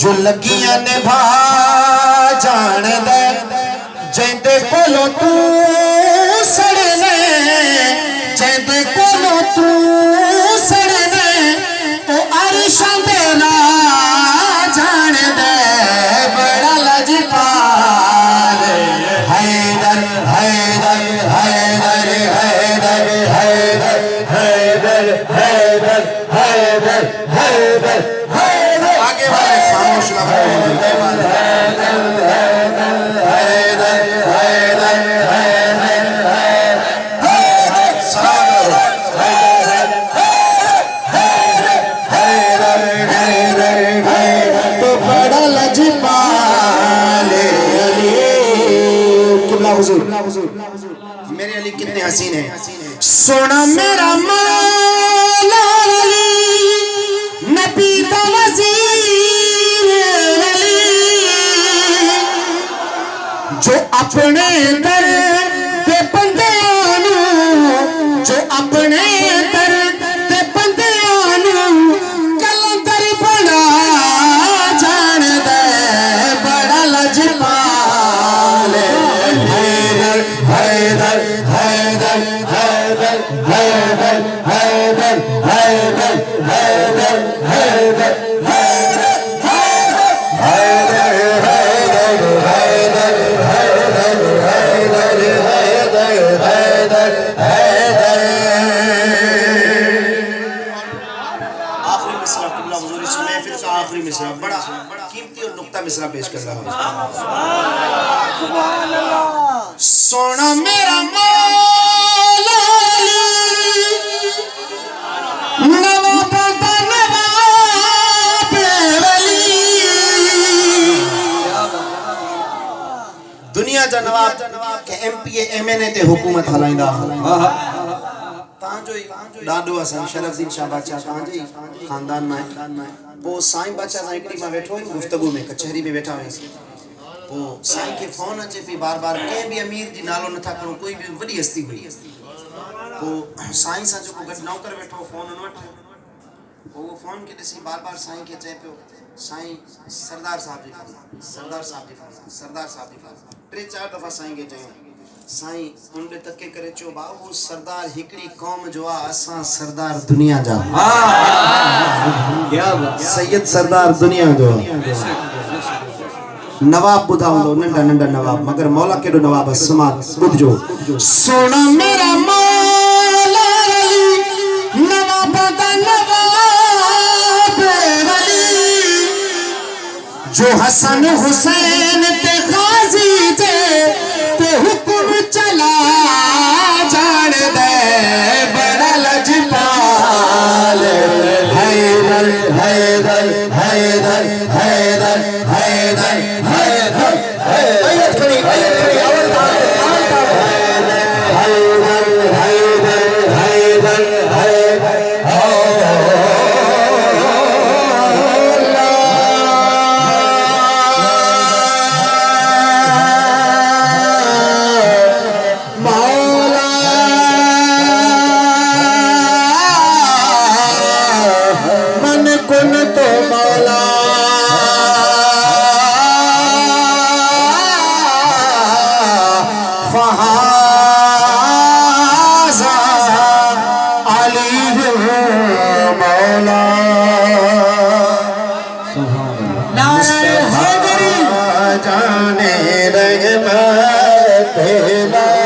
जो लगियां ने भा जान दे जेंदे कोलो तू सड़ने जेंदे कोलो तू सड़ने तो अरशां दे ना जान दे बड़ा लजपाल हैदर हैदर हैदर हैदर हैदर हैदर हैदर हैदर हैदर हैदर आगे वाले खामोश लगे मेरे अली कितने हसीन है सोना मेरा मौला अली नबी दा वज़ीर अली जो अपने दर दे बंदियां नू जो अपने दर दे बंदियां नू कलंदर बना जान दे बड़ा लजपाल हैदर हैदर हैदर हैदर हैदर हैदर हैदर हैदर हैदर आखिरी मिसरा बड़ा कीमती और नुक्ता मिसरा पेश कर रहा हूं सोना मेरा मौला नवाब दा नवाब अली दुनिया जा नवाब के एमपीए एमएनए ते हुकूमत हलाइंदा तांजो डाडो असन शरफदीन शाह बादशाह तांजे खानदान में वो साईं बादशाह साईं करी में बैठो गुफ्तगू में कचहरी में बैठा हुए वो साईं के फोन अचे पी बार बार के भी अमीर जी नालो न था करो कोई भी बड़ी हस्ती हुई तो साईं सा जो गड नौकर बैठो फोन न वठ वो फोन के दिसी बार बार साईं के चे पियो साईं सरदार साहब जी सरदार साहब जी सरदार साहब जी 3-4 दफा साईं के चयो साईं उनके तके करे चो बाबू सरदार हिकड़ी कौम जो आ असा सरदार दुनिया जा क्या बात सैयद सरदार दुनिया जो नवाब बुधाओ नंडा नंडा नवाब मगर मौला केडो नवाब समात बुधजो सोना मेरा मौला अली नवाब दा नवाब अली जो हसन हुसैन ते गाजी ते हुक्म चला जान दे बड़ा लजपाल हैदर हैदर हैदर हैदर हैदर हैदर आयत खड़ी आवाज हैदर हैदर हैदर हैदर जाने रग मैं तेरा